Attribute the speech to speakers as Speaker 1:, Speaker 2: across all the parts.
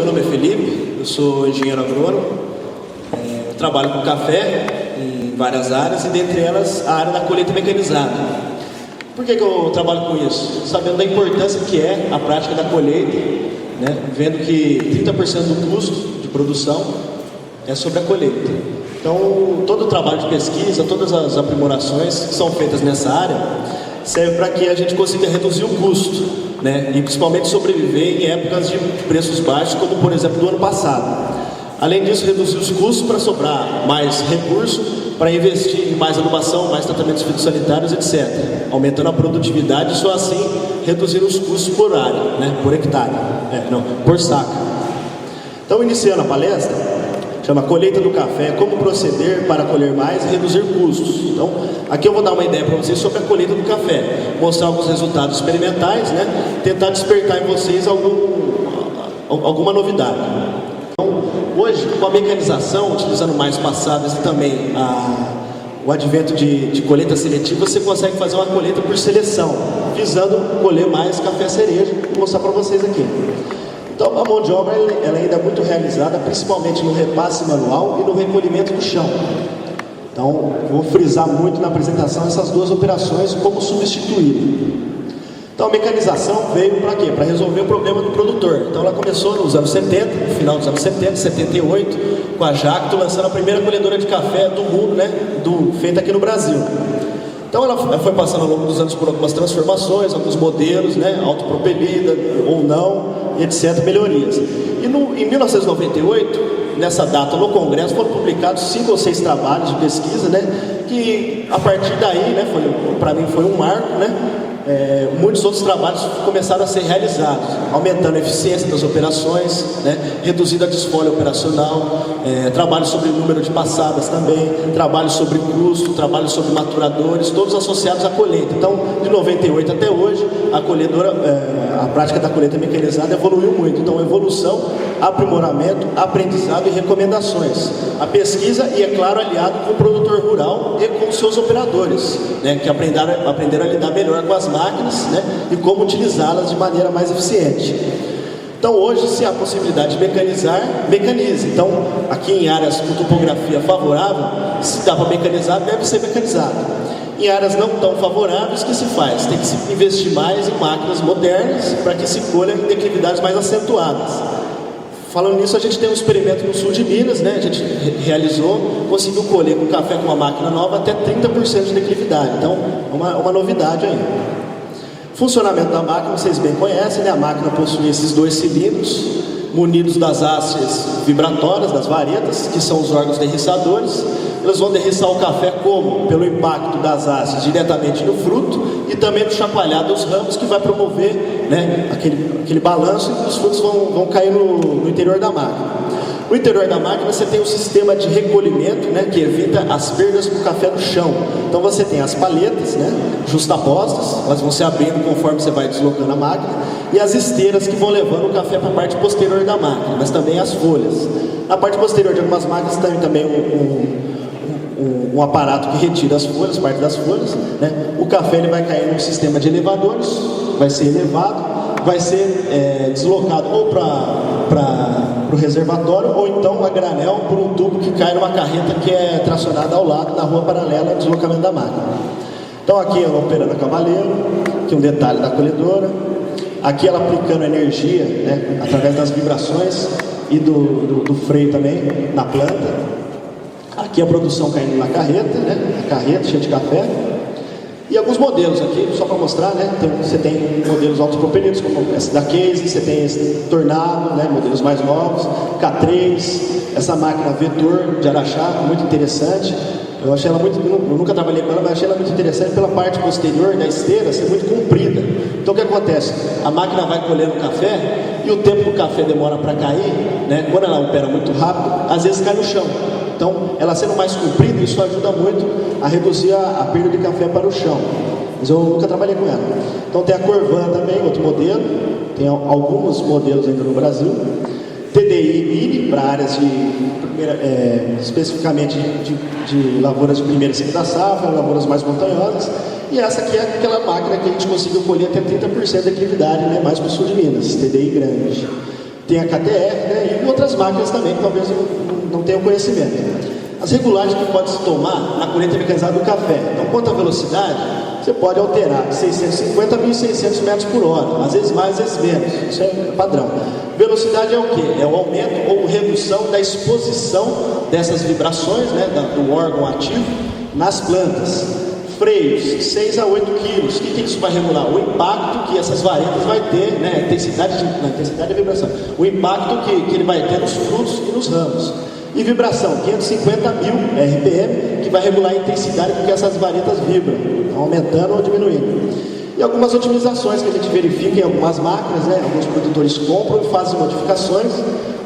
Speaker 1: nome é Felipe, eu sou engenheiro agrônomo, eu trabalho com café em várias áreas e dentre elas a área da colheita mecanizada. Por que eu trabalho com isso? Sabendo da importância que é a prática da colheita, né? Vendo que 30% do custo de produção é sobre a colheita. Então, todo o trabalho de pesquisa, todas as aprimorações que são feitas nessa área, serve para que a gente consiga reduzir o custo, né? E principalmente sobreviver em épocas de preços baixos, como por exemplo do ano passado. Além disso, reduzir os custos para sobrar mais recurso, para investir em mais adubação, mais tratamentos fitossanitários, etc. Aumentando a produtividade e só assim reduzir os custos por área, né? Por hectare, por saca. Então, iniciando a palestra, chama Colheita do Café, como proceder para colher mais e reduzir custos. Então, aqui eu vou dar uma ideia para vocês sobre a colheita do café, mostrar alguns resultados experimentais, né? Tentar despertar em vocês alguma novidade. Então, hoje, com a mecanização, utilizando mais passadas e também o advento de colheita seletiva, você consegue fazer uma colheita por seleção, visando colher mais café cereja. Vou mostrar para vocês aqui. Então, a mão de obra ela ainda é muito realizada, principalmente no repasse manual e no recolhimento do chão. Então, vou frisar muito na apresentação essas duas operações como substituir. Então, a mecanização veio para quê? Para resolver o problema do produtor. Então, ela começou nos anos 70, no final dos anos 70, 78, com a Jacto lançando a primeira colhedora de café do mundo, né? Feita aqui no Brasil. Então, ela foi passando ao longo dos anos por algumas transformações, alguns modelos, né? Autopropelida ou não, etc., melhorias. E em 1998, nessa data no Congresso, foram publicados 5 ou 6 trabalhos de pesquisa, né? Que a partir daí, né? Para mim foi um marco, né? Muitos outros trabalhos começaram a ser realizados, aumentando a eficiência das operações, né? Reduzindo a desfolha operacional, trabalhos sobre o número de passadas também, trabalhos sobre custo, trabalhos sobre maturadores, todos associados à colheita. Então, de 98 até hoje, a prática da colheita mecanizada evoluiu muito. Então, evolução, aprimoramento, aprendizado e recomendações. A pesquisa e, é claro, aliado com o produtor rural e com seus operadores, né? Que aprenderam a lidar melhor com as máquinas, né? E como utilizá-las de maneira mais eficiente. Então, hoje, se há a possibilidade de mecanizar, mecanize. Então, aqui em áreas com topografia favorável, se dá para mecanizar, deve ser mecanizado. Em áreas não tão favoráveis, o que se faz? Tem que se investir mais em máquinas modernas para que se colha em declividades mais acentuadas. Falando nisso, a gente tem um experimento no sul de Minas, né? A gente realizou, conseguiu colher com café com uma máquina nova até 30% de declividade. Então, uma novidade aí. Funcionamento da máquina, vocês bem conhecem, né? A máquina possui esses 2 cilindros, munidos das hastes vibratórias, das varetas, que são os órgãos derriçadores. Elas vão derriçar o café como? Pelo impacto das hastes diretamente no fruto e também no chacoalhar dos ramos, que vai promover, né, aquele balanço, e os frutos vão cair no interior da máquina. No interior da máquina você tem um sistema de recolhimento, né, que evita as perdas com o café no chão. Então você tem as paletas, né, justapostas, elas vão se abrindo conforme você vai deslocando a máquina, e as esteiras que vão levando o café para a parte posterior da máquina, mas também as folhas. Na parte posterior de algumas máquinas tem também um aparato que retira as folhas, parte das folhas, né? O café ele vai cair num sistema de elevadores, vai ser elevado, vai ser deslocado ou para o reservatório, ou então a granel por um tubo que cai numa carreta que é tracionada ao lado, na rua paralela ao deslocamento da máquina. Então aqui ela operando a cavaleiro, aqui um detalhe da colhedora, aqui ela aplicando energia, né, através das vibrações e do freio também na planta. Aqui a produção caindo na carreta, né? A carreta cheia de café. E alguns modelos aqui, só para mostrar, né? Você tem modelos autopropelidos, como esse da Case, você tem esse Tornado, né? Modelos mais novos, K3, essa máquina Vetor de Araxá, muito interessante. Eu achei ela eu nunca trabalhei com ela, mas achei ela muito interessante pela parte posterior da esteira ser muito comprida. Então o que acontece? A máquina vai colhendo o café e o tempo que o café demora para cair, né? Quando ela opera muito rápido, às vezes cai no chão. Então, ela sendo mais comprida, isso ajuda muito a reduzir a perda de café para o chão. Mas eu nunca trabalhei com ela. Então tem a Corvan também, outro modelo. Tem alguns modelos ainda no Brasil. TDI Mini, para áreas especificamente de lavouras de primeira e segunda safra, lavouras mais montanhosas. E essa aqui é aquela máquina que a gente conseguiu colher até 30% de atividade, né? Mais para o sul de Minas, TDI grande. tem a KTR, né, e outras máquinas também que talvez não tenham conhecimento. As regulagens que pode se tomar na colheita mecanizada do café. Então, quanto à velocidade, você pode alterar de 650 a 1.600 metros por hora, às vezes mais, às vezes menos, isso é padrão. Velocidade é o quê? É o aumento ou redução da exposição dessas vibrações, né, do órgão ativo nas plantas. Freios, 6 a 8 quilos. O que isso vai regular? O impacto que essas varetas vai ter, né, a intensidade da vibração. O impacto que ele vai ter nos frutos e nos ramos. E vibração, 550 mil RPM, que vai regular a intensidade com que essas varetas vibram, aumentando ou diminuindo. E algumas otimizações que a gente verifica em algumas máquinas, né? Alguns produtores compram e fazem modificações.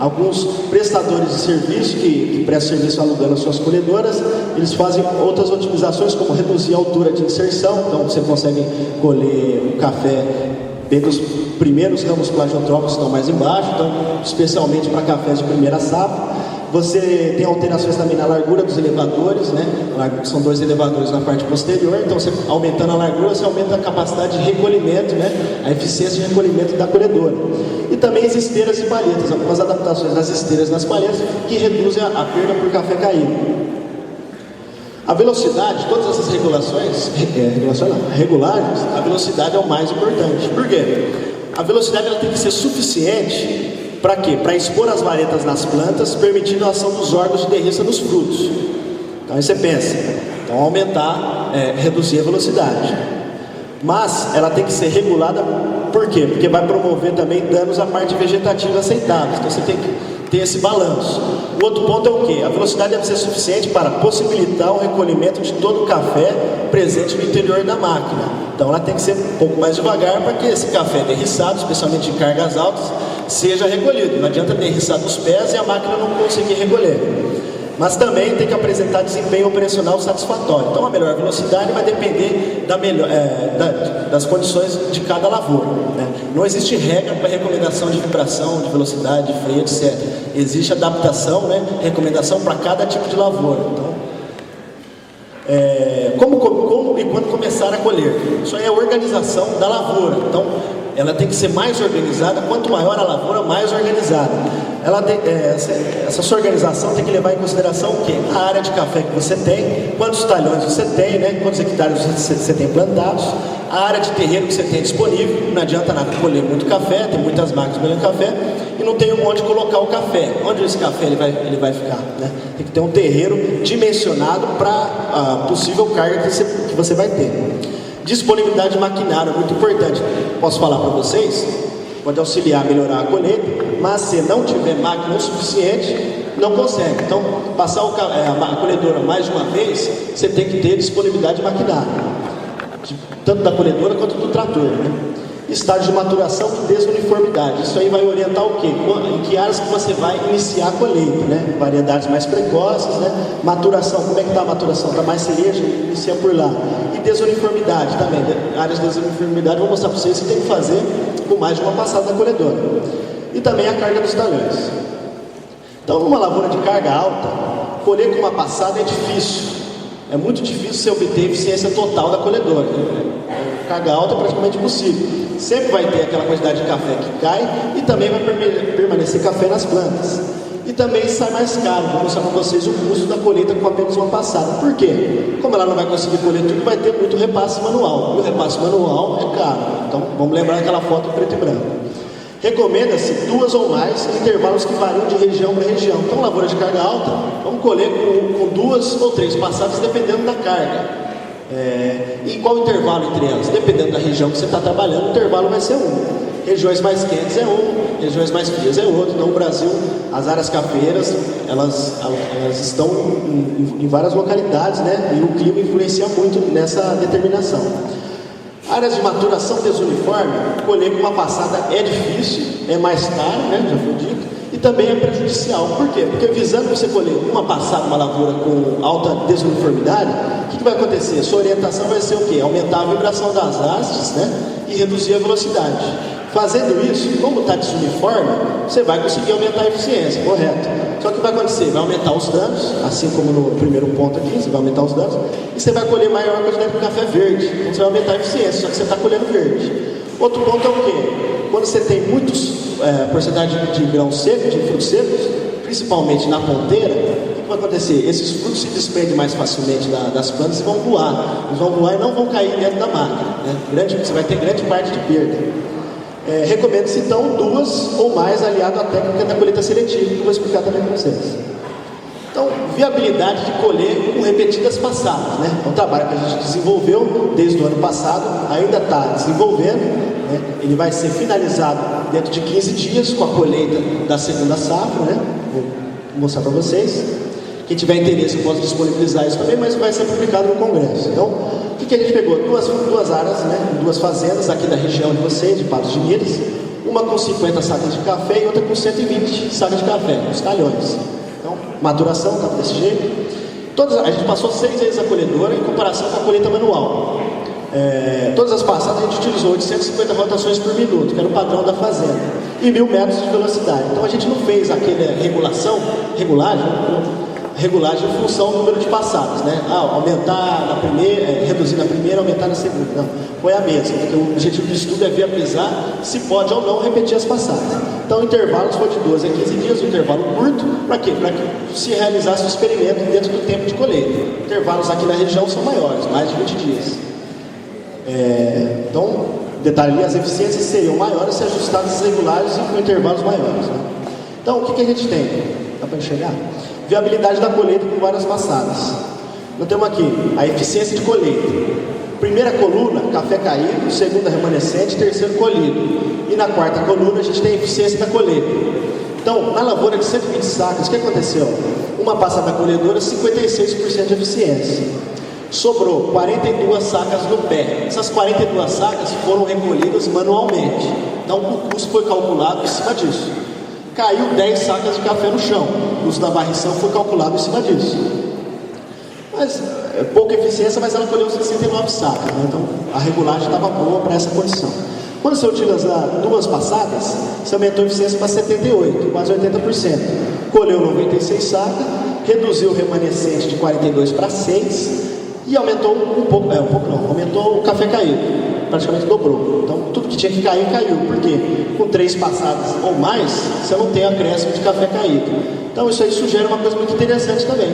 Speaker 1: Alguns prestadores de serviço que prestam serviço alugando as suas colhedoras, eles fazem outras otimizações, como reduzir a altura de inserção. Então você consegue colher o café bem dos primeiros ramos plagiotrópicos que estão mais embaixo, então especialmente para cafés de primeira safra. Você tem alterações também na largura dos elevadores, né? São 2 elevadores na parte posterior, então você, aumentando a largura, você aumenta a capacidade de recolhimento, né? A eficiência de recolhimento da colhedora. E também as esteiras e palhetas, algumas adaptações nas esteiras e nas palhetas que reduzem a perda por café caído. A velocidade, todas essas regulações, regulagens, a velocidade é o mais importante. Por quê? A velocidade ela tem que ser suficiente. Para quê? Para expor as varetas nas plantas, permitindo a ação dos órgãos de derrista nos frutos. Então aí você pensa, então aumentar, reduzir a velocidade. Mas ela tem que ser regulada, por quê? Porque vai promover também danos à parte vegetativa aceitáveis. Então você tem que ter esse balanço. O outro ponto é o quê? A velocidade deve ser suficiente para possibilitar o recolhimento de todo o café presente no interior da máquina. Então ela tem que ser um pouco mais devagar para que esse café derriçado, especialmente em cargas altas, seja recolhido. Não adianta derriçar dos pés e a máquina não conseguir recolher. Mas também tem que apresentar desempenho operacional satisfatório. Então a melhor velocidade vai depender das condições de cada lavoura, né? Não existe regra para recomendação de vibração, de velocidade, de freio, etc. Existe adaptação, né? Recomendação para cada tipo de lavoura. Então, como e quando começar a colher? Isso aí é a organização da lavoura. Então, ela tem que ser mais organizada. Quanto maior a lavoura, mais organizada. Essa sua organização tem que levar em consideração o quê? A área de café que você tem, quantos talhões você tem, né? Quantos hectares você tem plantados, a área de terreno que você tem disponível. Não adianta nada colher muito café, tem muitas máquinas colhendo café e não tem onde colocar o café. Onde esse café ele vai ficar, né? Tem que ter um terreiro dimensionado para a possível carga que você vai ter. Disponibilidade de maquinário é muito importante. Posso falar para vocês? Pode auxiliar a melhorar a colheita, mas se não tiver máquina o suficiente, não consegue. Então, passar a colhedora mais de uma vez, você tem que ter disponibilidade de maquinário, tanto da colhedora quanto do trator, né? Estágio de maturação e desuniformidade. Isso aí vai orientar o quê? Em que áreas que você vai iniciar a colheita, né? Variedades mais precoces, né? Maturação, como é que está a maturação? Está mais cereja? Inicia por lá. E desuniformidade também. Áreas de desuniformidade, vou mostrar para vocês que tem que fazer com mais de uma passada da colhedora. E também a carga dos talhões. Então, numa lavoura de carga alta, colher com uma passada é difícil. É muito difícil você obter eficiência total da colhedora. Carga alta é praticamente impossível. Sempre vai ter aquela quantidade de café que cai e também vai permanecer café nas plantas. E também sai mais caro. Vou mostrar para vocês o custo da colheita com apenas uma passada. Por quê? Como ela não vai conseguir colher tudo, vai ter muito repasse manual. E o repasse manual é caro. Então, vamos lembrar aquela foto em preto e branco. Recomenda-se 2 ou mais intervalos que variam de região para região. Então, lavoura de carga alta, vamos colher com 2 ou 3 passadas, dependendo da carga. E qual o intervalo entre elas? Dependendo da região que você está trabalhando, o intervalo vai ser 1. Regiões mais quentes é 1, regiões mais frias é outro. Então, no Brasil, as áreas cafeeiras, elas estão em várias localidades, né? E o clima influencia muito nessa determinação. Áreas de maturação desuniforme, colher com uma passada é difícil, é mais caro, né? Já foi dito. E também é prejudicial. Por quê? Porque visando você colher uma passada, uma lavoura com alta desuniformidade, o que vai acontecer? A sua orientação vai ser o quê? Aumentar a vibração das hastes, né? E reduzir a velocidade. Fazendo isso, como está desuniforme, você vai conseguir aumentar a eficiência, correto? Só que o que vai acontecer? Vai aumentar os danos, assim como no primeiro ponto aqui, você vai aumentar os danos, e você vai colher maior quantidade de café verde. Então você vai aumentar a eficiência, só que você está colhendo verde. Outro ponto é o quê? Quando você tem muitos porcentagem de grãos secos, de frutos secos, principalmente na ponteira, o que vai acontecer? Esses frutos se desprendem mais facilmente das plantas e vão voar. Eles vão voar e não vão cair dentro da máquina, né? Você vai ter grande parte de perda. Recomendo-se então 2 ou mais aliado à técnica da colheita seletiva, que eu vou explicar também para vocês. Então, viabilidade de colher com repetidas passadas, né? É um trabalho que a gente desenvolveu desde o ano passado, ainda está desenvolvendo, né? Ele vai ser finalizado dentro de 15 dias com a colheita da segunda safra, né? Vou mostrar para vocês. Quem tiver interesse pode disponibilizar isso também, mas vai ser publicado no Congresso. Então, o que a gente pegou? Duas áreas, né? 2 fazendas aqui da região de vocês, de Patos de Minas, uma com 50 sacas de café e outra com 120 sacas de café, os talhões. Então, maturação está desse jeito. A gente passou 6 vezes a colhedora em comparação com a colheita manual. Todas as passadas a gente utilizou 850 rotações por minuto, que era o padrão da fazenda, e 1000 metros de velocidade. Então a gente não fez aquela regulagem em função do número de passadas, né? Aumentar na primeira, reduzir na primeira, aumentar na segunda. Não, foi a mesma, porque o objetivo do estudo é viabilizar se pode ou não repetir as passadas. Então o intervalo foi de 12 a 15 dias, um intervalo curto, para quê? Para que se realizasse o experimento dentro do tempo de colheita. Intervalos aqui na região são maiores, mais de 20 dias. Então, detalhe ali, as eficiências seriam maiores se ajustadas regulares e com intervalos maiores, né? Então, o que a gente tem? Dá para enxergar? Viabilidade da colheita com várias passadas. Nós temos aqui a eficiência de colheita. Primeira coluna, café caído, segunda remanescente, terceiro colhido. E na quarta coluna a gente tem a eficiência da colheita. Então, na lavoura de 120 sacas, o que aconteceu? Uma passada da colhedora, 56% de eficiência. Sobrou 42 sacas no pé. Essas 42 sacas foram recolhidas manualmente. Então, o custo foi calculado em cima disso. Caiu 10 sacas de café no chão. O custo da varrição foi calculado em cima disso. Mas, pouca eficiência, mas ela colheu 69 sacas, né? Então, a regulagem estava boa para essa condição. Quando você utiliza 2 passadas, você aumentou a eficiência para 78, quase 80%. Colheu 96 sacas, reduziu o remanescente de 42 para 6 e aumentou aumentou o café caído, praticamente dobrou. Então, tudo que tinha que cair, caiu. Por quê? Com 3 passadas ou mais, você não tem acréscimo de café caído. Então, isso aí sugere uma coisa muito interessante também.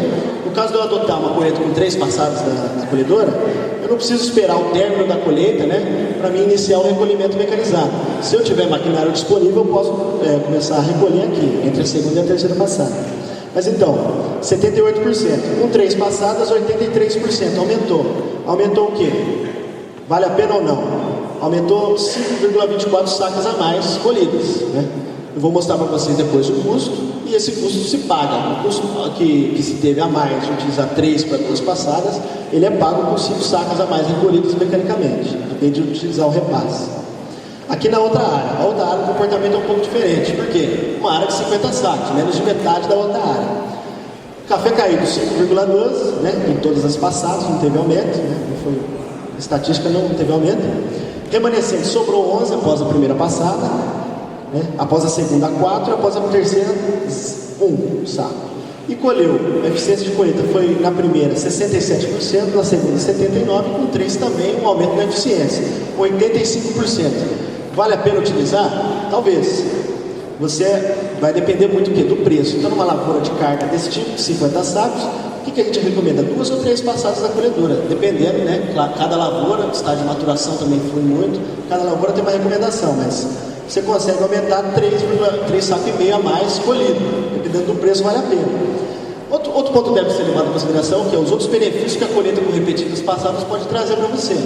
Speaker 1: No caso de eu adotar uma colheita com 3 passadas da colhedora, eu não preciso esperar o término da colheita, né, para mim iniciar o recolhimento mecanizado. Se eu tiver maquinário disponível, eu posso começar a recolher aqui, entre a segunda e a terceira passada. Mas então, 78%, com 3 passadas, 83%, aumentou. Aumentou o quê? Vale a pena ou não? Aumentou 5,24 sacas a mais colhidas, né? Eu vou mostrar para vocês depois o custo, e esse custo se paga. O custo que se teve a mais de utilizar 3 para 2 passadas, ele é pago com 5 sacas a mais recolhidas mecanicamente, depende de utilizar o repasse. Aqui na outra área, a outra área o comportamento é um pouco diferente. Por quê? Uma área de 50 sacos, menos de metade da outra área. Café caído 5,12, né? Em todas as passadas, não teve aumento, né? A estatística não teve aumento. Remanescente sobrou 11 após a primeira passada, né? Após a segunda 4, após a terceira 1 saco. E colheu, a eficiência de colheita foi na primeira 67%, na segunda 79%, com 3 também um aumento na eficiência, 85%. Vale a pena utilizar? Talvez. Você vai depender muito do preço. Então, numa lavoura de carga desse tipo, 50 sacos, o que a gente recomenda? 2 ou 3 passadas da colhedora, dependendo, né? Cada lavoura, estágio de maturação também influi muito, cada lavoura tem uma recomendação, mas você consegue aumentar 3,5 sacos a mais colhido, dependendo do preço, vale a pena. Outro ponto deve ser levado em consideração, que é os outros benefícios que a colheita com repetidas passadas pode trazer para você.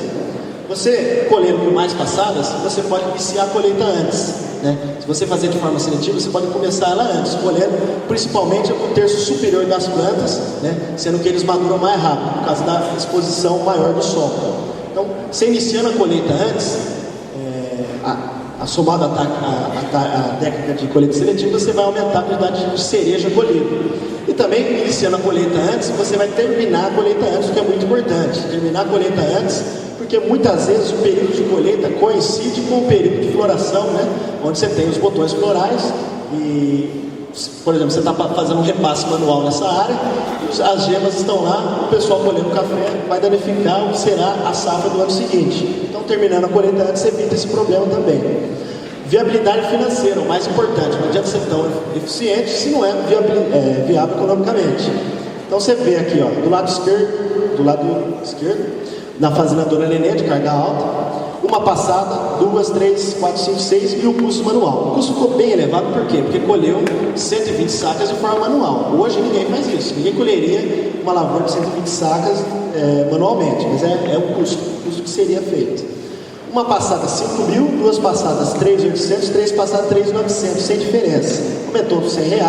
Speaker 1: Você colhendo com mais passadas, você pode iniciar a colheita antes, né? Se você fazer de forma seletiva, você pode começar ela antes, colhendo principalmente o terço superior das plantas, né? Sendo que eles maduram mais rápido, por causa da exposição maior do sol. Então, você iniciando a colheita antes, somado à técnica de colheita seletiva, você vai aumentar a quantidade de cereja colhida. E também, iniciando a colheita antes, você vai terminar a colheita antes, o que é muito importante. Terminar a colheita antes, porque muitas vezes o período de colheita coincide com o período de floração, né? Onde você tem os botões florais e por exemplo, você está fazendo um repasse manual nessa área, as gemas estão lá, o pessoal colhendo café vai danificar o que será a safra do ano seguinte. Então, terminando a colheita antes, você evita esse problema também. Viabilidade financeira, o mais importante. Não adianta ser tão eficiente se não é viável economicamente. Então, você vê aqui, ó, do lado esquerdo, na fazenda Dona Nenê, de carga alta, uma passada, 2, 3, 4, 5, 6 e o custo manual. O custo ficou bem elevado, por quê? Porque colheu 120 sacas de forma manual. Hoje ninguém faz isso, ninguém colheria uma lavoura de 120 sacas manualmente, mas é o custo que seria feito. Uma passada 5 mil, 2 passadas 3.800, 3 passadas 3.900, sem diferença. Aumentou por R$100,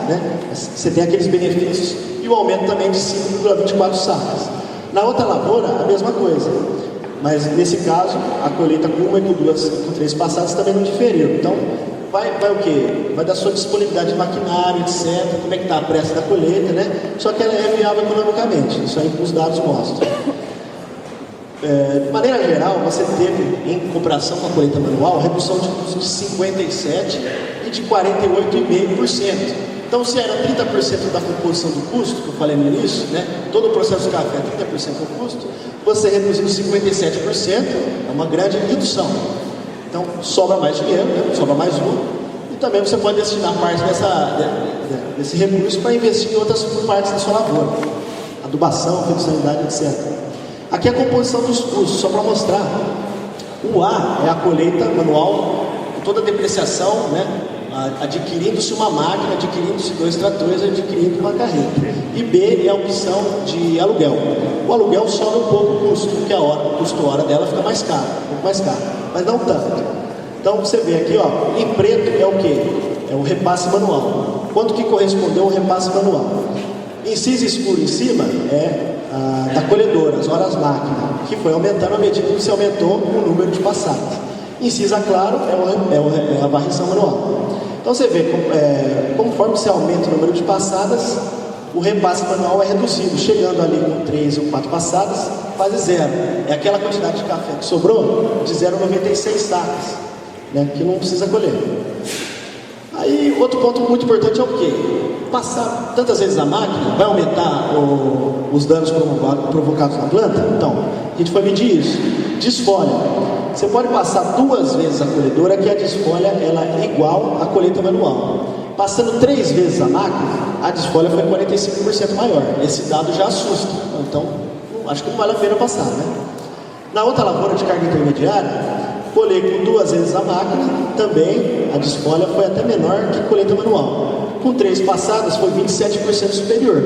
Speaker 1: né? Você tem aqueles benefícios e o aumento também de 5,24 sacas. Na outra lavoura, a mesma coisa. Mas nesse caso, a colheita com 1 e com 2 e com 3 passadas também não diferiu. Então, vai o quê? Vai da sua disponibilidade de maquinário, etc. Como é que está a pressa da colheita, né? Só que ela é viável economicamente. Isso aí os dados mostram. De maneira geral, você teve, em comparação com a colheita manual, redução de custos de 57% e de 48,5%. Então, se era 30% da composição do custo, que eu falei no início, né? Todo o processo de café é 30% do custo, você reduzindo 57%, é uma grande redução. Então, sobra mais dinheiro, né? Sobra mais lucro, e também você pode destinar parte desse recurso para investir em outras partes da sua lavoura. Adubação, funcionalidade, etc. Aqui é a composição dos custos, só para mostrar. O A é a colheita manual, toda a depreciação, né? Adquirindo-se uma máquina, adquirindo-se 2 tratores, adquirindo uma carreta. E B é a opção de aluguel. O aluguel sobe um pouco o custo, porque o custo hora dela fica mais caro, um pouco mais caro, mas não tanto. Então você vê aqui, ó, em preto é o quê? É o repasse manual. Quanto que correspondeu ao repasse manual? Em cinza escuro em cima é da colhedora, as horas máquina, que foi aumentando à medida que você aumentou o número de passadas. Em cinza claro é a varrição manual. Então você vê, conforme você aumenta o número de passadas, o repasse manual é reduzido, chegando ali com 3 ou 4 passadas, quase zero. É aquela quantidade de café que sobrou de 0,96 sacas, né, que não precisa colher. Aí, outro ponto muito importante é o quê? Passar tantas vezes a máquina vai aumentar os danos provocados na planta? Então, a gente foi medir isso. Desfolha. Você pode passar 2 vezes a colhedora, que a desfolha ela é igual à colheita manual. Passando 3 vezes a máquina, a desfolha foi 45% maior. Esse dado já assusta. Então, acho que não vale a pena passar, né? Na outra lavoura de carga intermediária, colhei com 2 vezes a máquina, também a desfolha foi até menor que a colheita manual. Com 3 passadas foi 27% superior.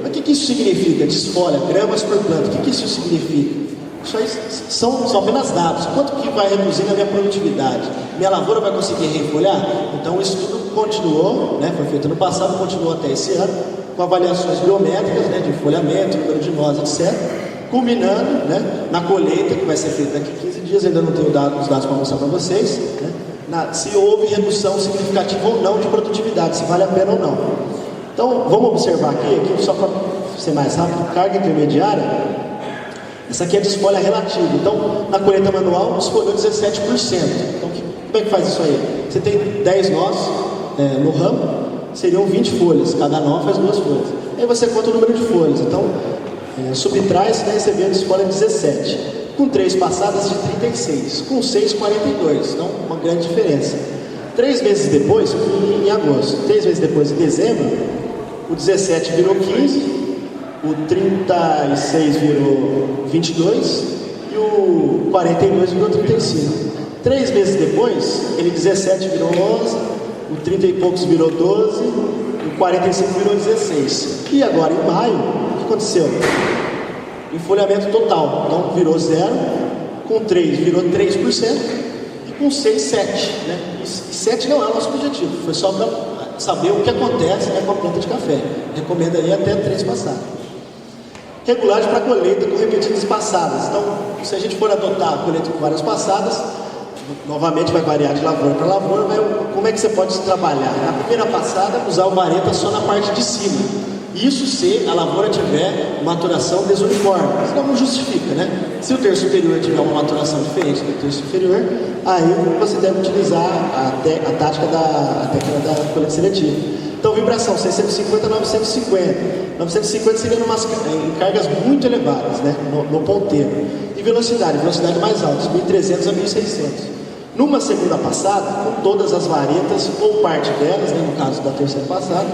Speaker 1: Mas o que isso significa? Desfolha, gramas por planta, o que isso significa? Isso aí são apenas dados. Quanto que vai reduzir a minha produtividade? Minha lavoura vai conseguir refolhar? Então o estudo continuou, né, foi feito no passado, continuou até esse ano, com avaliações biométricas, né, de folhamento, número de nós, etc. Culminando, né, na colheita, que vai ser feita daqui a 15 dias, ainda não tenho os dados para mostrar para vocês, né, se houve redução significativa ou não de produtividade, se vale a pena ou não. Então, vamos observar aqui só para ser mais rápido, carga intermediária. Essa aqui é a desfolha relativa. Então, na colheita manual, desfolhou 17%. Então, como é que faz isso aí? Você tem 10 nós no ramo, seriam 20 folhas. Cada nó faz 2 folhas. Aí você conta o número de folhas. Então, subtrai, você vai receber a desfolha 17. Com 3 passadas de 36. Com 6, 42. Então, uma grande diferença. 3 meses depois, em agosto, 3 meses depois, em dezembro, o 17 virou 15. O 36 virou 22 e o 42 virou 35. 3 meses depois, ele 17 virou 11, o 30 e poucos virou 12, o 45 virou 16. E agora, em maio, o que aconteceu? Enfolhamento total. Então, virou 0, com 3 virou 3% e com 6, 7. Né? E 7 não é o nosso objetivo, foi só para saber o que acontece, né, com a planta de café. Recomendo aí até 3 passadas. Regulagem para colheita com repetidas passadas. Então, se a gente for adotar a colheita com várias passadas, novamente vai variar de lavoura para lavoura, como é que você pode trabalhar? Na primeira passada, usar o vareta só na parte de cima. Isso se a lavoura tiver maturação desuniforme. Senão não justifica, né? Se o terço superior tiver uma maturação diferente do terço inferior, aí você deve utilizar a técnica da colheita seletiva. Então, vibração 650 a 950. 950 seria em cargas muito elevadas, né? no ponteiro. E velocidade mais alta, 1.300 a 1.600. Numa segunda passada, com todas as varetas, ou parte delas, né? No caso da terceira passada,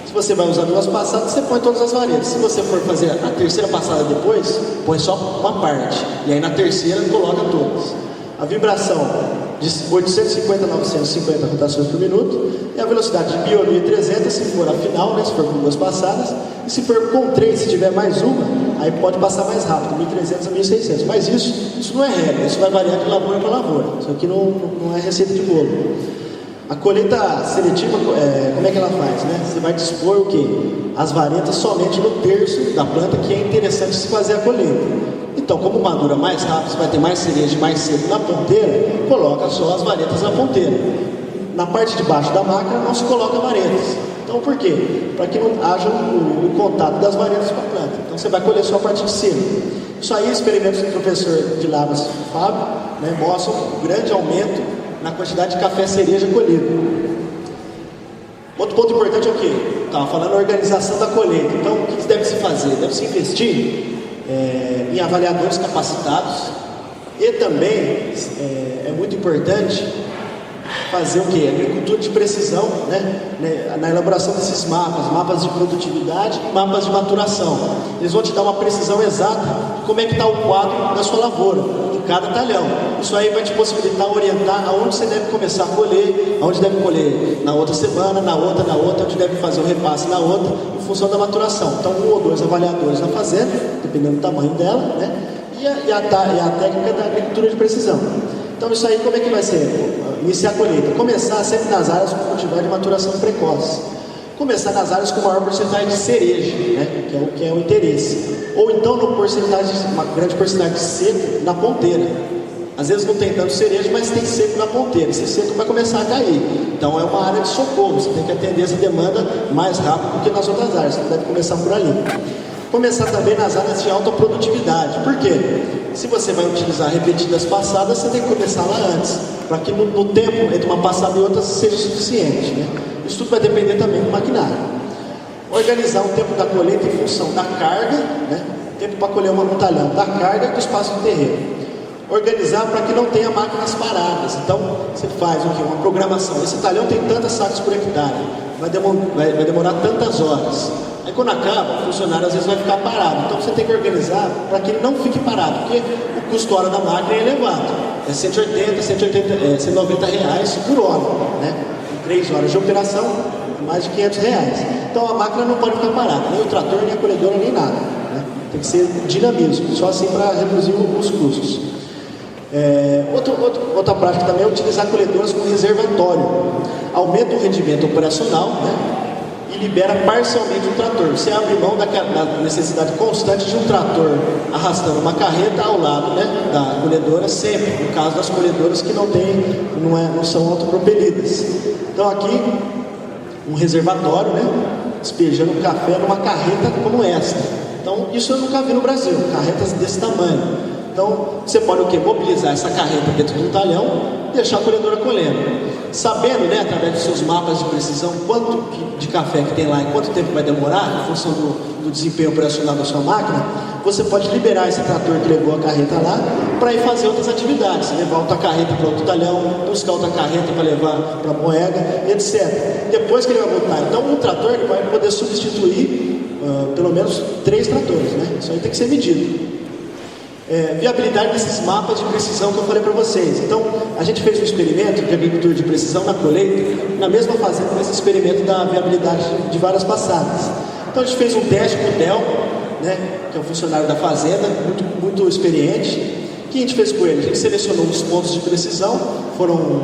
Speaker 1: se você vai usar 2 passadas, você põe todas as varetas. Se você for fazer a terceira passada depois, põe só uma parte. E aí na terceira, coloca todas. A vibração de 850 a 950 rotações por minuto, e a velocidade de 1.300 se for a final, né, se for com 2 passadas, e se for com 3, se tiver mais uma, aí pode passar mais rápido, 1.300 a 1.600. Mas isso não é regra, isso vai variar de lavoura para lavoura. Isso aqui não é receita de bolo. A colheita seletiva, como é que ela faz, né? Você vai dispor o quê? As varetas somente no terço da planta que é interessante se fazer a colheita. Então, como madura mais rápido, você vai ter mais cereja mais cedo na ponteira, coloca só as varetas na ponteira. Na parte de baixo da máquina não se coloca varetas. Então, por quê? Para que não haja o contato das varetas com a planta. Então, você vai colher só a parte de cima. Isso aí, experimentos do professor de Lavras, Fábio, né, mostram um grande aumento na quantidade de café cereja colhido. Outro ponto importante é o quê? Estava falando a organização da colheita. Então, o que deve se fazer? Deve se investir em avaliadores capacitados, e também é muito importante fazer o quê? Agricultura de precisão, né? Na elaboração desses mapas de produtividade e mapas de maturação. Eles vão te dar uma precisão exata de como é que está o quadro da sua lavoura, de cada talhão. Isso aí vai te possibilitar orientar aonde você deve começar a colher, aonde deve colher na outra semana, na outra, onde deve fazer o repasse na outra, em função da maturação. Então, 1 ou 2 avaliadores na fazenda, dependendo do tamanho dela, né? E a técnica da agricultura de precisão. Então, isso aí como é que vai ser? Iniciar a colheita. Começar sempre nas áreas com cultivar de maturação precoce. Começar nas áreas com maior porcentagem de cereja, né? que é o interesse. Ou então uma grande porcentagem de seco na ponteira. Às vezes não tem tanto cereja, mas tem seco na ponteira. Esse seco vai começar a cair. Então é uma área de socorro. Você tem que atender essa demanda mais rápido do que nas outras áreas. Você deve começar por ali. Começar também nas áreas de alta produtividade. Por quê? Se você vai utilizar repetidas passadas, você tem que começar lá antes, para que no tempo entre uma passada e outra seja suficiente, né? Isso tudo vai depender também do maquinário. Organizar o tempo da colheita em função da carga, né? Tempo para colher um talhão, da carga e do espaço do terreno. Organizar para que não tenha máquinas paradas. Então, você faz o quê? Uma programação. Esse talhão tem tantas sacas por hectare, vai demorar tantas horas. Aí quando acaba, o funcionário às vezes vai ficar parado. Então você tem que organizar para que ele não fique parado, porque o custo hora da máquina é elevado. É 190 reais por hora, né? Em 3 horas de operação, mais de 500 reais. Então a máquina não pode ficar parada, nem o trator, nem a colhedora, nem nada, né? Tem que ser dinamismo, só assim para reduzir os custos. Outra prática também é utilizar colhedoras com reservatório. Aumenta o rendimento operacional, né? E libera parcialmente o trator. Você abre mão da necessidade constante de um trator arrastando uma carreta ao lado, né, da colhedora, sempre, no caso das colhedoras que não são autopropelidas. Então aqui, um reservatório, né, despejando café numa carreta como esta. Então isso eu nunca vi no Brasil, carretas desse tamanho. Então você pode o quê? Mobilizar essa carreta dentro de um talhão e deixar a colhedora colhendo. Sabendo, né, através dos seus mapas de precisão, quanto de café que tem lá e quanto tempo vai demorar, em função do desempenho operacional da sua máquina, você pode liberar esse trator que levou a carreta lá para ir fazer outras atividades, levar outra carreta para outro talhão, buscar outra carreta para levar para a moega, etc. Depois que ele vai voltar, então um trator ele vai poder substituir pelo menos 3 tratores, né? Isso aí tem que ser medido. Viabilidade desses mapas de precisão que eu falei para vocês. Então, a gente fez um experimento de agricultura de precisão na colheita, na mesma fazenda, nesse experimento da viabilidade de várias passadas. Então, a gente fez um teste com o Del, né, que é um funcionário da fazenda, muito experiente. O que a gente fez com ele? A gente selecionou os pontos de precisão, foram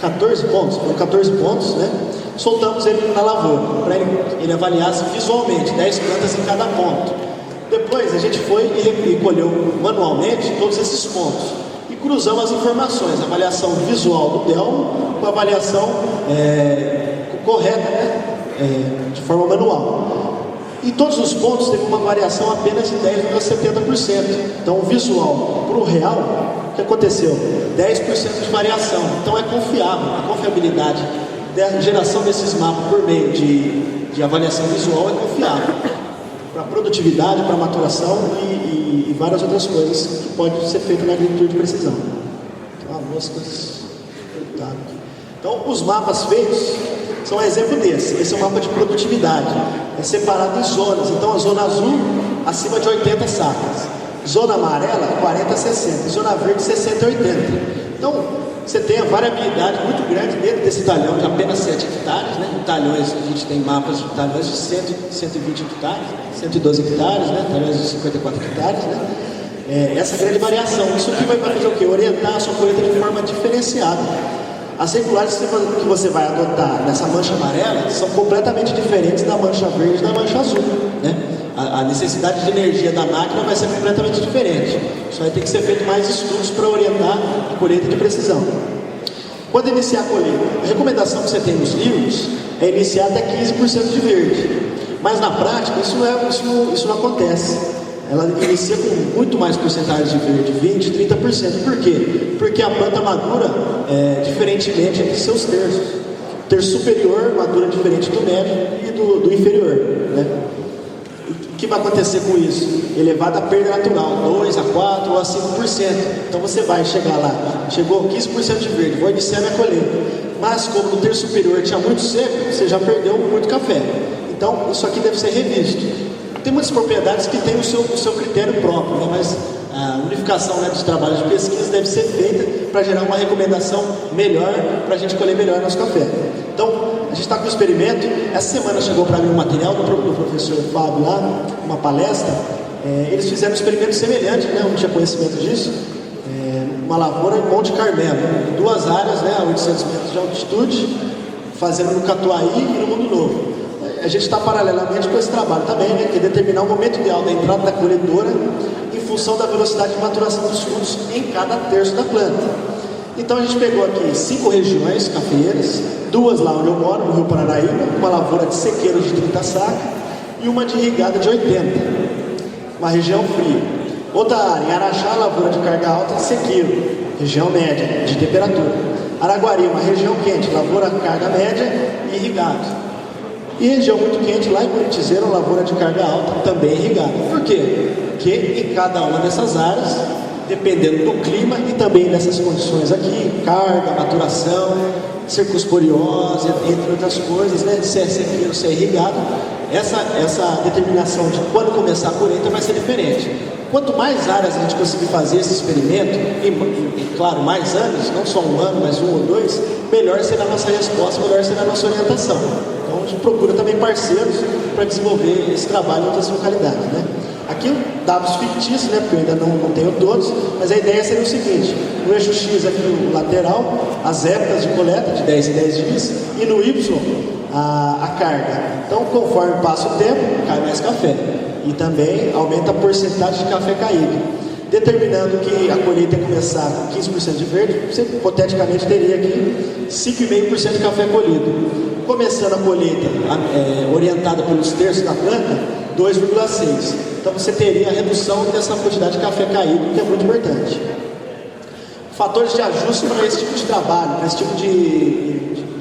Speaker 1: 14 pontos, né? Soltamos ele na lavoura, para ele avaliasse visualmente, 10 plantas em cada ponto. Depois a gente foi e colheu manualmente todos esses pontos e cruzamos as informações, a avaliação visual do Delmo com a avaliação correta, né? De forma manual. Em todos os pontos teve uma variação apenas de 10,70%. Então o visual para o real, o que aconteceu? 10% de variação. Então é confiável, a confiabilidade a geração desses mapas por meio de avaliação visual é confiável para produtividade, para maturação e várias outras coisas que podem ser feitas na agricultura de precisão. Então, moscas. Então, os mapas feitos são um exemplo desse. Esse é um mapa de produtividade. É separado em zonas. Então, a zona azul, acima de 80 sacas. Zona amarela, 40 a 60. Zona verde, 60 a 80. Então, você tem a variabilidade muito grande dentro desse talhão de apenas 7 hectares. Né? Em talhões, a gente tem mapas de talhões de 120 hectares, 112 hectares, né? Talhões de 54 hectares. Né? Essa grande variação. Isso aqui vai fazer o quê? Orientar a sua colheita de forma diferenciada. As regulares que você vai adotar nessa mancha amarela são completamente diferentes da mancha verde e da mancha azul. Né? A necessidade de energia da máquina vai ser completamente diferente. Isso vai ter que ser feito mais estudos para orientar a colheita de precisão. Quando iniciar a colheita, a recomendação que você tem nos livros é iniciar até 15% de verde. Mas na prática isso não acontece. Ela inicia com muito mais porcentagem de verde, 20%, 30%. Por quê? Porque a planta madura diferentemente entre seus terços. O terço superior madura diferente do médio e do inferior. Né? O que vai acontecer com isso? Elevada perda natural, 2 a 4 ou a 5%. Então você vai chegar lá, chegou 15% de verde, vou iniciar minha colheita. Mas como no terço superior tinha muito seco, você já perdeu muito café. Então isso aqui deve ser revisto. Tem muitas propriedades que têm o seu critério próprio, né? Mas a unificação, né, dos trabalhos de pesquisa deve ser feita para gerar uma recomendação melhor, para a gente colher melhor nosso café. Então, a gente está com o experimento. Essa semana chegou para mim um material do professor Fábio lá, uma palestra. Eles fizeram um experimento semelhante, né? Eu não tinha conhecimento disso. Uma lavoura em Monte Carmelo, em 2 áreas, né, a 800 metros de altitude, fazendo no Catuaí e no Mundo Novo. A gente está paralelamente com esse trabalho também, né, que é determinar o momento ideal da entrada da colhedora em função da velocidade de maturação dos frutos em cada terço da planta. Então a gente pegou aqui 5 regiões cafeeiras, 2 lá onde eu moro, no Rio Paranaíba, uma lavoura de sequeiro de 30 sacas e uma de irrigada de 80, uma região fria. Outra área, em Araxá, lavoura de carga alta de sequeiro, região média de temperatura. Araguari, uma região quente, lavoura de carga média e irrigado. E região muito quente, lá em Curitizeira, lavoura de carga alta, também irrigada. Por quê? Porque em cada uma dessas áreas, dependendo do clima e também dessas condições aqui, carga, maturação, cercosporiose, entre outras coisas, né, se é sequeiro, se é irrigado, essa determinação de quando começar a colheita vai ser diferente. Quanto mais áreas a gente conseguir fazer esse experimento, e claro, mais anos, não só 1 ano, mas 1 ou 2, melhor será a nossa resposta, melhor será a nossa orientação. Então a gente procura também parceiros para desenvolver esse trabalho em outras localidades. Né? Aqui dados fictícios, né, porque eu ainda não tenho todos, mas a ideia seria o seguinte: no eixo X aqui o lateral, as épocas de coleta de 10 em 10 dias, e no Y a carga. Então conforme passa o tempo, cai mais café. E também aumenta a porcentagem de café caído. Determinando que a colheita ia começar com 15% de verde, você hipoteticamente teria aqui 5,5% de café colhido. Começando a colheita orientada pelos terços da planta, 2,6%. Então você teria a redução dessa quantidade de café caído, que é muito importante. Fatores de ajuste para esse tipo de trabalho, para esse tipo de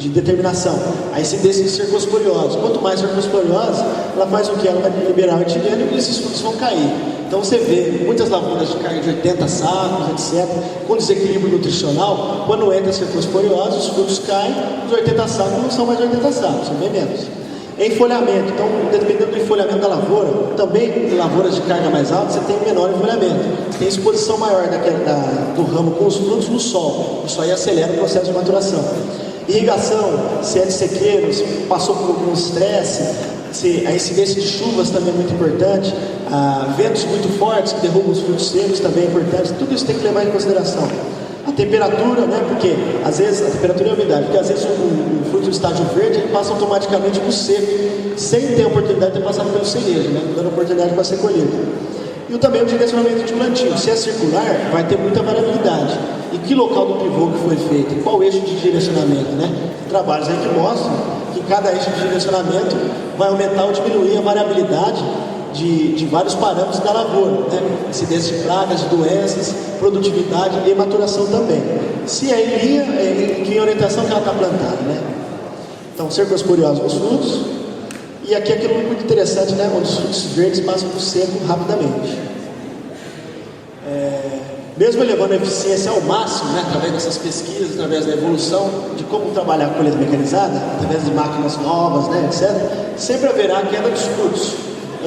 Speaker 1: determinação. A incidência de cercosporiose. Quanto mais cercosporiose, ela faz o que? Ela vai liberar o etileno e esses frutos vão cair. Então você vê muitas lavouras de carga de 80 sacos, etc., com desequilíbrio nutricional. Quando entra a cercosporiose, os frutos caem, os 80 sacos não são mais 80 sacos, são bem menos. Enfolhamento. Então, dependendo do enfolhamento da lavoura, também em lavouras de carga mais alta, você tem menor enfolhamento. Tem exposição maior do ramo com os frutos no sol. Isso aí acelera o processo de maturação. Irrigação, se é de sequeiros, passou por algum estresse, a incidência de chuvas também é muito importante, ventos muito fortes que derrubam os frutos secos também é importante. Tudo isso tem que levar em consideração. A temperatura, né, porque às vezes a temperatura e a umidade, porque às vezes o fruto do estágio verde ele passa automaticamente para o seco, sem ter a oportunidade de ter passado pelo cerejo, né, dando oportunidade para ser colhido. E também o direcionamento de plantio. Se é circular, vai ter muita variabilidade. E que local do pivô que foi feito? E qual eixo de direcionamento, né? Trabalhos aí que mostram que cada eixo de direcionamento vai aumentar ou diminuir a variabilidade de vários parâmetros da lavoura, né? Incidência de pragas, de doenças, produtividade e maturação também. Se é em linha, em que orientação que ela está plantada, né? Então, cercosporiose nos frutos. E aqui aquilo muito interessante, né? Onde os frutos verdes passam para o seco rapidamente. Mesmo elevando a eficiência ao máximo, né, através dessas pesquisas, através da evolução de como trabalhar a colheita mecanizada, através de máquinas novas, né, etc., sempre haverá queda dos frutos,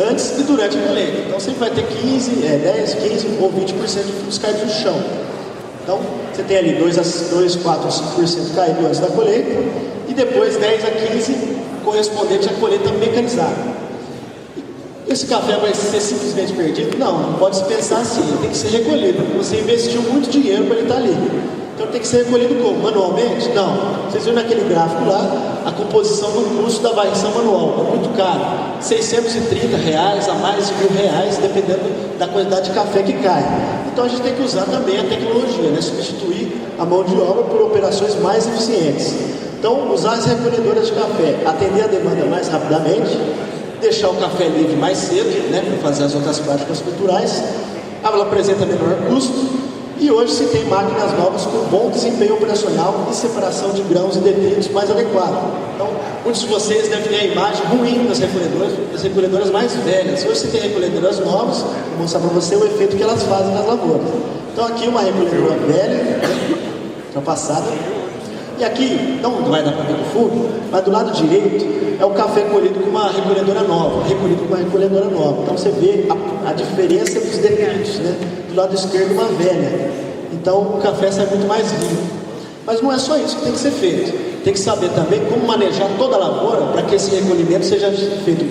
Speaker 1: antes e durante a colheita. Então sempre vai ter 10, 15 ou 20% de frutos caídos no chão. Então você tem ali 2, 4 ou 5% caído antes da colheita, e depois 10 a 15% correspondente à colheita mecanizada. Esse café vai ser simplesmente perdido? Não pode se pensar assim, ele tem que ser recolhido, porque você investiu muito dinheiro para ele estar ali. Então tem que ser recolhido como? Manualmente? Não. Vocês viram naquele gráfico lá, a composição do custo da varrição manual, é muito caro. R$630 a mais de R$1.000, dependendo da quantidade de café que cai. Então a gente tem que usar também a tecnologia, né? Substituir a mão de obra por operações mais eficientes. Então usar as recolhedoras de café, atender a demanda mais rapidamente, deixar o café livre mais cedo, né, para fazer as outras práticas culturais. Ela apresenta menor custo e hoje se tem máquinas novas com bom desempenho operacional e separação de grãos e detritos mais adequado. Então, muitos de vocês devem ter a imagem ruim das recolhedoras mais velhas. Hoje você tem recolhedoras novas, vou mostrar para você o efeito que elas fazem nas lavouras. Então aqui uma recolhedora velha, né, ultrapassada. E aqui, não vai dar para ver no fundo, mas do lado direito é o café colhido com uma recolhedora nova, Então você vê a diferença dos detritos, né? Do lado esquerdo uma velha. Então o café sai muito mais limpo. Mas não é só isso que tem que ser feito. Tem que saber também como manejar toda a lavoura para que esse recolhimento seja feito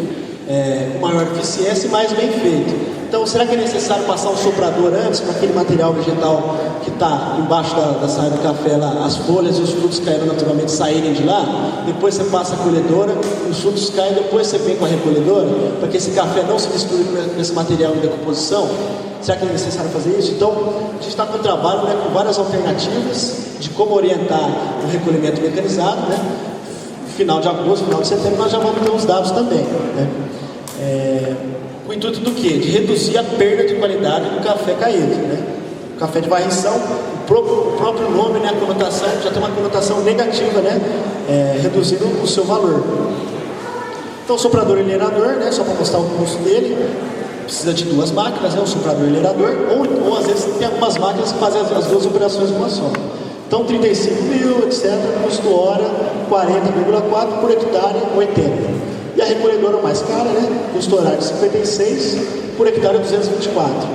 Speaker 1: com maior eficiência e mais bem feito. Então, será que é necessário passar um soprador antes para aquele material vegetal que está embaixo da saia do café lá, as folhas e os frutos caindo naturalmente saírem de lá? Depois você passa a colhedora, os frutos caem, depois você vem com a recolhedora, para que esse café não se misture com esse material em decomposição? Será que é necessário fazer isso? Então, a gente está com um trabalho, né, com várias alternativas de como orientar o recolhimento mecanizado, né? No final de agosto, final de setembro, nós já vamos ter os dados também, né? O intuito do quê? De reduzir a perda de qualidade do café caído, né? O café de varrição, o próprio nome, né, a conotação, já tem uma conotação negativa, né? Reduzindo o seu valor. Então o soprador e lerador, né, só para mostrar o custo dele, precisa de duas máquinas, né, um soprador e lerador, ou às vezes tem algumas máquinas que fazem as duas operações numa só. Então 35 mil, etc., custo hora 40,4 por hectare, 80. E a recolhedora mais cara, né? Custo horário de 56, por hectare 224.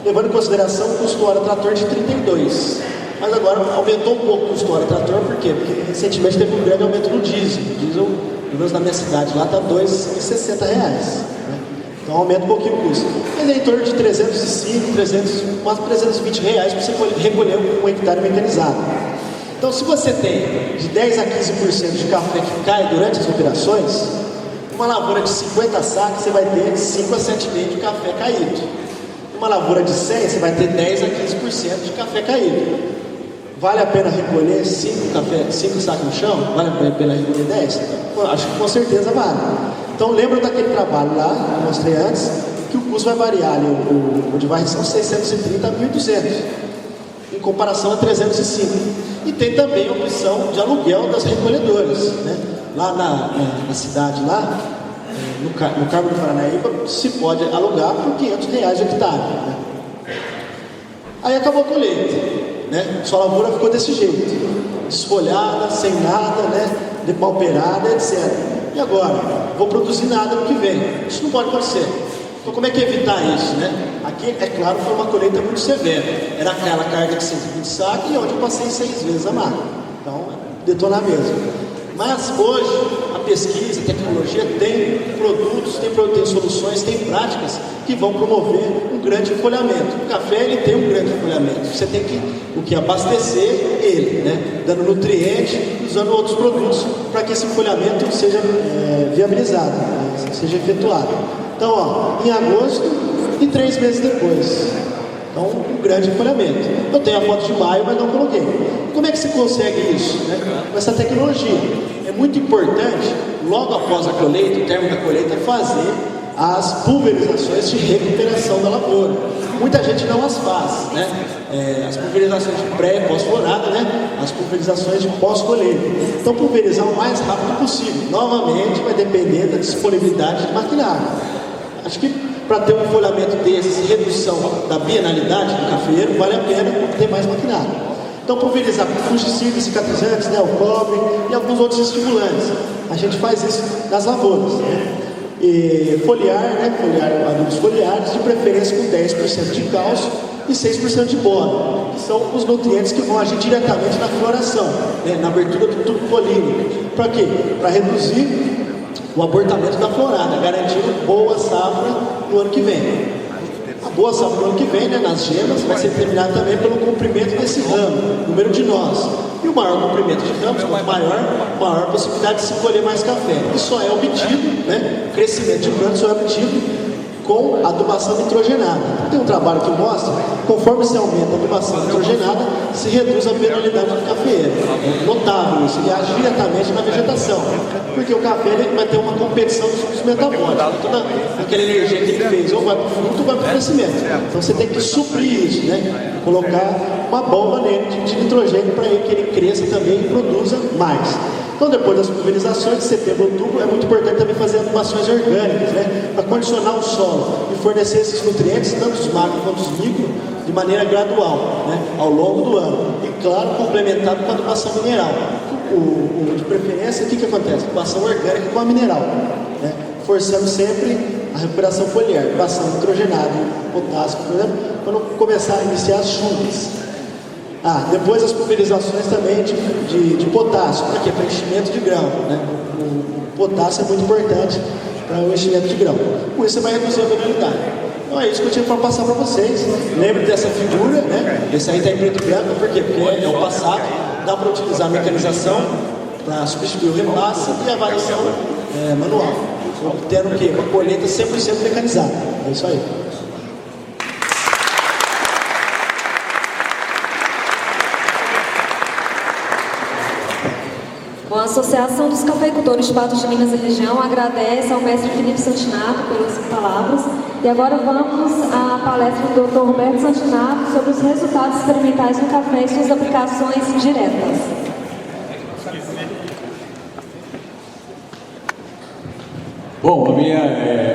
Speaker 1: Levando em consideração o custo hora trator de 32. Mas agora aumentou um pouco o custo hora trator, por quê? Porque recentemente teve um grande aumento no diesel. O diesel, pelo menos na minha cidade, lá está R$2,60. Né? Então aumenta um pouquinho o custo. Mas é em torno de 305, quase R$320 para você recolher um hectare mecanizado. Então se você tem de 10 a 15% de café que cai durante as operações, uma lavoura de 50 sacos, você vai ter 5 a 7,5 de café caído. Uma lavoura de 100, você vai ter 10 a 15% de café caído. Vale a pena recolher 5 sacos no chão? Vale a pena recolher 10? Acho que com certeza vale. Então lembra daquele trabalho lá, que eu mostrei antes, que o custo vai variar ali, o de varrição 630 a 1.200, em comparação a 305. E tem também a opção de aluguel das recolhedoras, né? Lá na cidade, lá, no Carmo do Paranaíba, se pode alugar por R$500 de hectare. Né? Aí acabou a colheita, né? Sua lavoura ficou desse jeito, desfolhada, sem nada, né? Depauperada, etc. E agora? Vou produzir nada no que vem. Isso não pode acontecer. Então como é que evitar isso, né? Aqui, é claro, foi uma colheita muito severa. Era aquela carga de 120 sacos e onde eu passei 6 vezes a máquina. Então, detonar mesmo. Mas hoje a pesquisa, a tecnologia tem produtos, tem soluções, tem práticas que vão promover um grande folhamento. O café ele tem um grande folhamento. Você tem que abastecer ele, né? Dando nutriente, usando outros produtos para que esse folhamento seja viabilizado, né? Seja efetuado. Então, ó, em agosto e 3 meses depois. Então, um grande folhamento. Eu tenho a foto de maio, mas não coloquei. Como é que se consegue isso? Né? Com essa tecnologia. É muito importante, logo após a colheita, o término da colheita, fazer as pulverizações de recuperação da lavoura. Muita gente não as faz, né? As pulverizações de pré e pós-florada, né? As pulverizações de pós-colheita. Então, pulverizar o mais rápido possível. Novamente, vai depender da disponibilidade de maquinário. Acho que para ter um folhamento desses, redução da bienalidade do cafeeiro, vale a pena ter mais maquinário. Então, pulverizar com fungicidas, cicatrizantes, né, o cobre e alguns outros estimulantes. A gente faz isso nas lavouras, né? E foliar, né, adubos foliares, de preferência com 10% de cálcio e 6% de boro, que são os nutrientes que vão agir diretamente na floração, né, na abertura do tubo polínico. Para quê? Para reduzir o abortamento da florada, garantindo boa safra no ano que vem. A boa safra no ano que vem, né, nas gemas, vai ser determinada também pelo comprimento desse ramo, número de nós. E o maior comprimento de ramos, quanto maior possibilidade de se colher mais café. E só é obtido, né, o crescimento de plantas só é obtido com adubação nitrogenada. Tem um trabalho que mostra, conforme se aumenta a adubação nitrogenada, se reduz a penalidade do cafeeiro. É notável isso, ele age diretamente na vegetação, porque o café ele vai ter uma competição dos ciclos metabólicos. Toda aquela energia que ele fez, ou vai para o fruto ou vai para o crescimento. Então você tem que suprir isso, né? Colocar uma bomba nele de nitrogênio para que ele cresça também e produza mais. Então, depois das pulverizações, de setembro a outubro, é muito importante também fazer adubações orgânicas, né, para condicionar o solo e fornecer esses nutrientes, tanto os macro quanto os micro, de maneira gradual, né, ao longo do ano. E, claro, complementado com a adubação mineral. De preferência, o que acontece? Adubação orgânica com a mineral, né, forçando sempre a recuperação foliar, adubação nitrogenada, potássio, por exemplo, quando começar a iniciar as chuvas. Depois as pulverizações também de potássio, para quê? Para enchimento de grão, né? O potássio é muito importante para o enchimento de grão. Com isso você vai reduzir a vulnerabilidade. Então é isso que eu tinha para passar para vocês. Lembre dessa figura, né? Esse aí está em preto e branco, por quê? Porque é o passado, dá para utilizar a mecanização para substituir o repasse e a variação manual. Obtendo o quê? Uma colheita 100% mecanizada. É isso aí.
Speaker 2: Bom, a Associação dos Cafeicultores de Patos de Minas e Região agradece ao mestre Felipe Santinato pelas palavras. E agora vamos à palestra do Dr. Roberto Santinato sobre os resultados experimentais no café e suas aplicações diretas.
Speaker 3: Bom, a minha